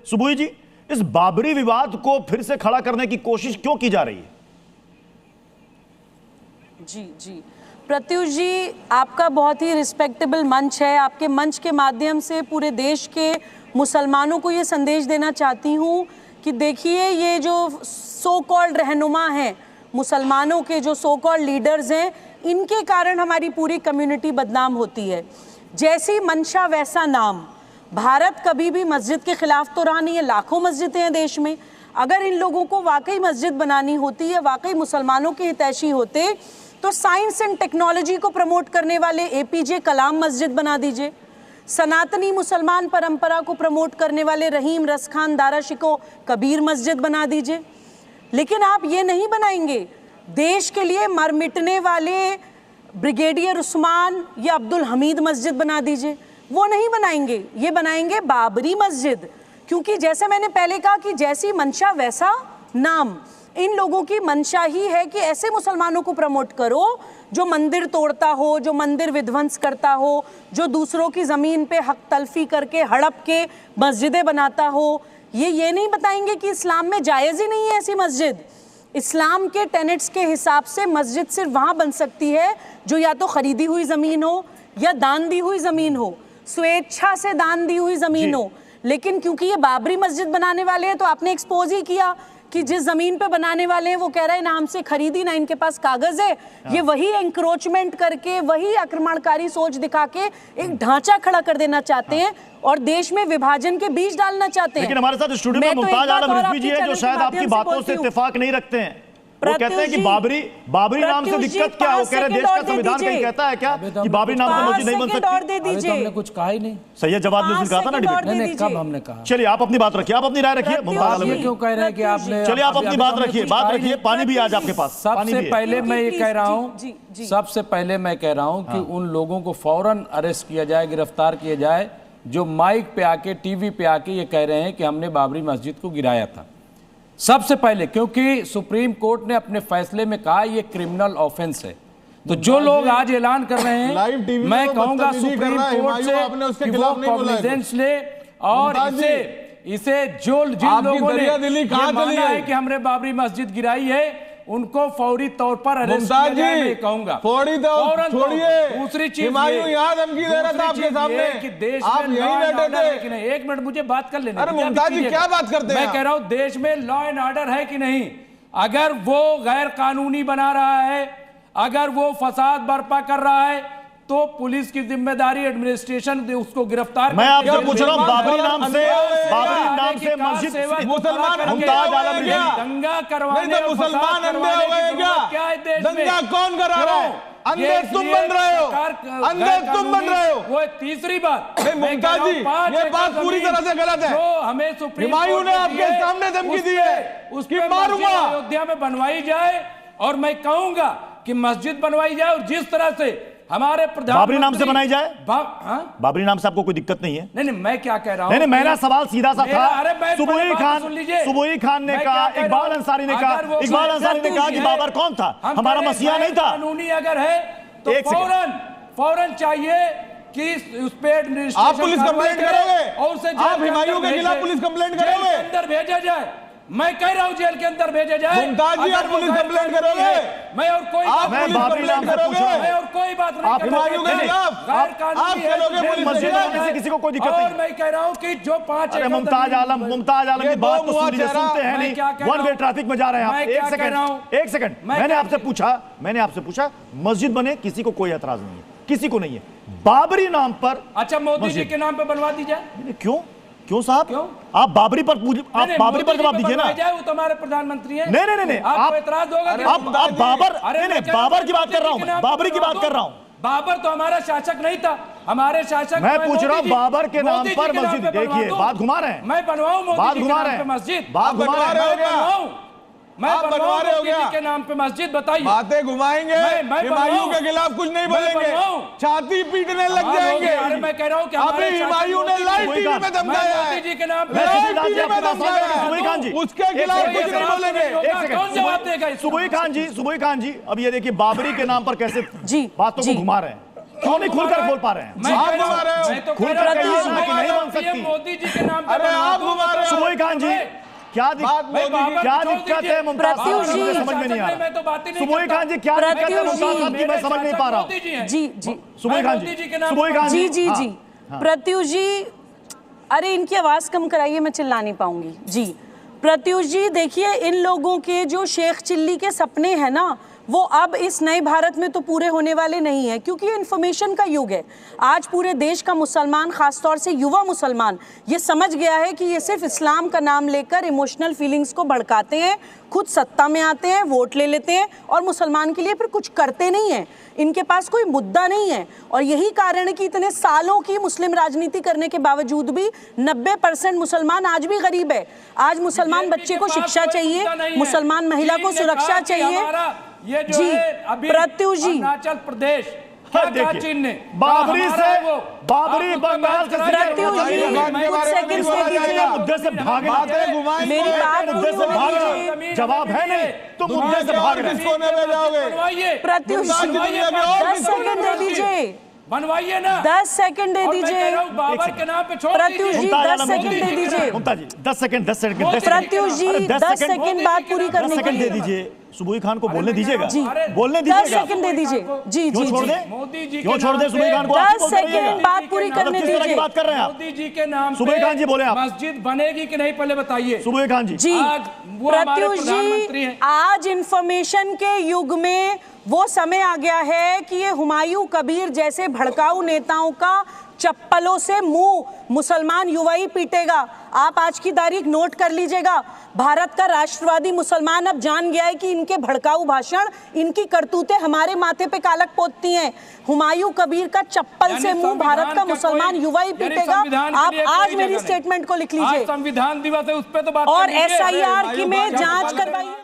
सुबुई जी, इस बाबरी विवाद को फिर से खड़ा करने की कोशिश क्यों की जा रही है? जी प्रत्युष जी, आपका बहुत ही रिस्पेक्टेबल मंच है। आपके मंच के माध्यम से पूरे देश के मुसलमानों को ये संदेश देना चाहती हूँ कि देखिए, ये जो सो कॉल्ड रहनुमा हैं, मुसलमानों के जो सो कॉल्ड लीडर्स हैं, इनके कारण हमारी पूरी कम्युनिटी बदनाम होती है। जैसी मंशा वैसा नाम। भारत कभी भी मस्जिद के खिलाफ तो रहा नहीं है, लाखों मस्जिदें हैं देश में। अगर इन लोगों को वाकई मस्जिद बनानी होती है, वाकई मुसलमानों के हितैषी होते, तो साइंस एंड टेक्नोलॉजी को प्रमोट करने वाले एपीजे कलाम मस्जिद बना दीजिए। सनातनी मुसलमान परंपरा को प्रमोट करने वाले रहीम रसखान दारा शिको कबीर मस्जिद बना दीजिए। लेकिन आप ये नहीं बनाएंगे। देश के लिए मर मिटने वाले ब्रिगेडियर उस्मान या अब्दुल हमीद मस्जिद बना दीजिए, वो नहीं बनाएंगे। ये बनाएंगे बाबरी मस्जिद, क्योंकि जैसे मैंने पहले कहा कि जैसी मंशा वैसा नाम। इन लोगों की मंशा ही है कि ऐसे मुसलमानों को प्रमोट करो जो मंदिर तोड़ता हो, जो मंदिर विध्वंस करता हो, जो दूसरों की ज़मीन पे हक तलफी करके हड़प के मस्जिदें बनाता हो। ये नहीं बताएंगे कि इस्लाम में जायज़ ही नहीं है ऐसी मस्जिद। इस्लाम के टेनेट्स के हिसाब से मस्जिद सिर्फ वहाँ बन सकती है जो या तो ख़रीदी हुई ज़मीन हो या दान दी हुई ज़मीन हो, स्वेच्छा से दान दी हुई ज़मीन हो। लेकिन क्योंकि ये बाबरी मस्जिद बनाने वाले हैं, तो आपने एक्सपोज ही किया कि जिस जमीन पे बनाने वाले हैं वो कह रहे हैं ना हमसे खरीदी ना इनके पास कागज है। ये वही एंक्रोचमेंट करके, वही आक्रमणकारी सोच दिखा के एक ढांचा खड़ा कर देना चाहते हैं और देश में विभाजन के बीज डालना चाहते हैं। लेकिन हमारे साथ स्टूडियो में मुमताज आलम रिजवी जी है जो शायद आपकी बातों से इत्तेफाक नहीं रखते हैं। वो कहते हैं कि बाबरी नाम से दिक्कत क्या? वो कह रहे देश का संविधान कहीं कहता है क्या कि बाबरी नाम से मस्जिद नहीं बन सकती? तो हमने कुछ कहा ही नहीं। सैयद जवाद ने कहा था ना डिबेट में, कब हमने कहा? चलिए आप अपनी बात रखिए, आप अपनी राय रखिए। मुमताज आलम क्यों कह रहे हैं कि आपने? चलिए आप अपनी बात रखिए, पानी भी आज आपके पास। सबसे पहले मैं ये कह रहा हूँ, सबसे पहले मैं कह रहा हूँ कि उन लोगों को फौरन अरेस्ट किया जाए, गिरफ्तार किया जाए जो माइक पे आके, टीवी पे आके ये कह रहे हैं कि हमने बाबरी मस्जिद को गिराया था। सबसे पहले, क्योंकि सुप्रीम कोर्ट ने अपने फैसले में कहा ये क्रिमिनल ऑफेंस है। तो जो लोग आज ऐलान कर रहे हैं, मैं कहूंगा सुप्रीम कोर्ट से कि वो कॉग्निजेंस ले और इसे जो जिन लोगों ने ये माना है कि हमने बाबरी मस्जिद गिराई है, उनको फौरी तौर पर अरेस्ट किया जाए। मैं कहूंगा फौरी तौर छोड़िए। दूसरी चीज हुमायूं यहाँ धमकी दे रहा था आपके सामने कि देश आप में यहीं बैठे थे कि नहीं। एक मिनट मुझे बात कर लेने। अरे मुमताज जी क्या बात करते हैं? मैं कह रहा हूं देश में लॉ एंड ऑर्डर है कि नहीं। अगर वो गैर कानूनी बना रहा है, अगर वो फसाद बर्पा कर रहा है, तो पुलिस की जिम्मेदारी, एडमिनिस्ट्रेशन उसको गिरफ्तार। मैं आपसे पूछ रहा हूं, बाबरी नाम से मस्जिद मुसलमान मुमताज आलम दंगा करवाने, मुसलमान अंधे हो गए क्या? दंगा कौन करा रहा है? अंधे तुम बन रहे हो, अंधे तुम बन रहे हो। वो तीसरी बात, मुमताज जी ये बात पूरी तरह से गलत है। जो हमें सुप्रीम हुमायूं ने आपके सामने धमकी दी है, उसकी मारूंगा। अयोध्या में बनवाई जाए और मैं कहूंगा कि मस्जिद बनवाई जाए और जिस तरह से हमारे प्रधानमंत्री बाबरी नाम से बनाई जाए। बाबरी नाम से आपको कोई दिक्कत नहीं है? नहीं, मैं क्या कह रहा हूं? नहीं, मेरा सवाल सीधा सा था। सुबुई खान ने कहा, इकबाल अंसारी ने कहा कि बाबर कौन था? हमारा मसीहा नहीं था। कानूनी अगर है तो फौरन चाहिए कि उस पे एडमिनिस्ट्रेशन आप पुलिस कंप्लेंट करोगे और उसे आप हुमायूं के खिलाफ पुलिस कंप्लेंट करोगे? अंदर भेजा जाए। मैं कह रहा हूं जेल के अंदर भेजा जाए। मुमताज जी आप पुलिस कंप्लेंट करोगे? मैं और कोई आप पुलिस कंप्लेंट करोगे? मैं और कोई बात नहीं आप हुमायूं के खिलाफ आप चलोगे पुलिस मस्जिद में किसी को कोई दिक्कत नहीं। और मैं कह रहा हूं कि जो 5 मुमताज आलम की बात तो सुनते हैं नहीं, वन वे ट्रैफिक में जा रहे हैं आप। एक सेकंड मैंने आपसे पूछा मस्जिद बने, किसी को कोई एतराज नहीं है, किसी को नहीं है। बाबरी नाम पर, अच्छा मोदी जी के नाम पे बनवा दी जाए। क्यों साहब? आप बाबरी पर जवाब दीजिए ना। वो तो हमारे प्रधानमंत्री हैं। नहीं, आप एतराज होगा। आप बाबर की बात कर रहा हूं, बाबरी की बात कर रहा हूं। बाबर तो हमारा शासक नहीं था, हमारे शासक। मैं पूछ रहा हूं बाबर के नाम पर मस्जिद। देखिए बात घुमा रहे हैं, मैं बनवाऊं मोदी जी के नाम पे मस्जिद? बात घुमा रहे हैं, मैं बनवा रहे हो गया के नाम पे मस्जिद। बताइए, बातें घुमाएंगे, हुमायूं के खिलाफ कुछ नहीं बोलेंगे, छाती पीटने लग जाएंगे। अरे मैं कह रहा हूं कि अभी हुमायूं ने लाइव टीवी में धमकाया है, मोदी जी के नाम पे उसके खिलाफ कुछ नहीं बोलेंगे। कौन जवाब देगा? सुबुई खान जी, अब ये देखिए बाबरी के नाम पर कैसे बातों को घुमा रहे हैं, क्यों नहीं खुलकर बोल पा रहे हैं? मैं तो खुलकर नहीं बन सकती। मोदी जी के नाम पे अरे आप घुमा रहे हो। क्या दिक्कत है मुमताज साहब, मुझे समझ में नहीं आ रहा। सुबोई खान जी क्या दिक्कत है मुमताज साहब की, मैं समझ नहीं पा रहा हूँ। जी जी सुबोई खान जी, जी जी प्रत्युष जी, अरे इनकी आवाज कम कराइए, मैं चिल्ला नहीं पाऊंगी। जी प्रत्युष जी, देखिए इन लोगों के जो शेख चिल्ली के सपने हैं ना, वो अब इस नए भारत में तो पूरे होने वाले नहीं है, क्योंकि ये इन्फॉर्मेशन का युग है। आज पूरे देश का मुसलमान, खासतौर से युवा मुसलमान, ये समझ गया है कि ये सिर्फ इस्लाम का नाम लेकर इमोशनल फीलिंग्स को भड़काते हैं, खुद सत्ता में आते हैं, वोट ले लेते हैं और मुसलमान के लिए फिर कुछ करते नहीं हैं। इनके पास कोई मुद्दा नहीं है और यही कारण है कि इतने सालों की मुस्लिम राजनीति करने के बावजूद भी 90% मुसलमान आज भी गरीब है। आज मुसलमान बच्चे को शिक्षा चाहिए, मुसलमान महिला को सुरक्षा चाहिए। ये जो जी प्रत्युष जी, अरुणाचल प्रदेश बाबरी बंगाल से मुद्दे से भागना, मेरी बात मुद्दे से भागना जवाब है नहीं, तो मुद्दे से भाग रहे। प्रत्युष 10 सेकंड दे दीजिए, बनवाइए ना, 10 सेकंड दे दीजिए बाबर के नाम पे छोड़ प्रत्युष जी, 10 सेकंड दे दीजिए। मुमता जी 10 सेकंड प्रत्युष जी 10 सेकंड बात पूरी करने के लिए दे दीजिए। सुबोई खान को बोलने दीजिएगा, जी बोलने 10 दीजिएगा। सेकंड दे दीजिए। जी जी छोड़ दे, मोदी जी क्यों छोड़ दे सुबोई खान को? 10 सेकंड बात पूरी करने किस तरह की बात कर रहे हैं आप? मोदी जी के नाम सुबोई खान जी बोले आप। मस्जिद बनेगी कि नहीं पहले बताइए। सुबोई खान जी, जी प्रत्युष जी, आज इंफॉर्मेशन के युग में वो समय आ गया है कि ये हुमायूं कबीर जैसे भड़काऊ नेताओं का चप्पलों से मुंह मुसलमान युवा ही पीटेगा। आप आज की तारीख नोट कर लीजिएगा। भारत का राष्ट्रवादी मुसलमान अब जान गया है कि इनके भड़काऊ भाषण, इनकी करतूतें हमारे माथे पे कालक पोतती हैं। हुमायूं कबीर का चप्पल से मुंह भारत का मुसलमान युवा ही पीटेगा। आप आज मेरी स्टेटमेंट को लिख लीजिए। संविधान दिवस है, उस पे तो बात और SIR की में जांच करवाइए।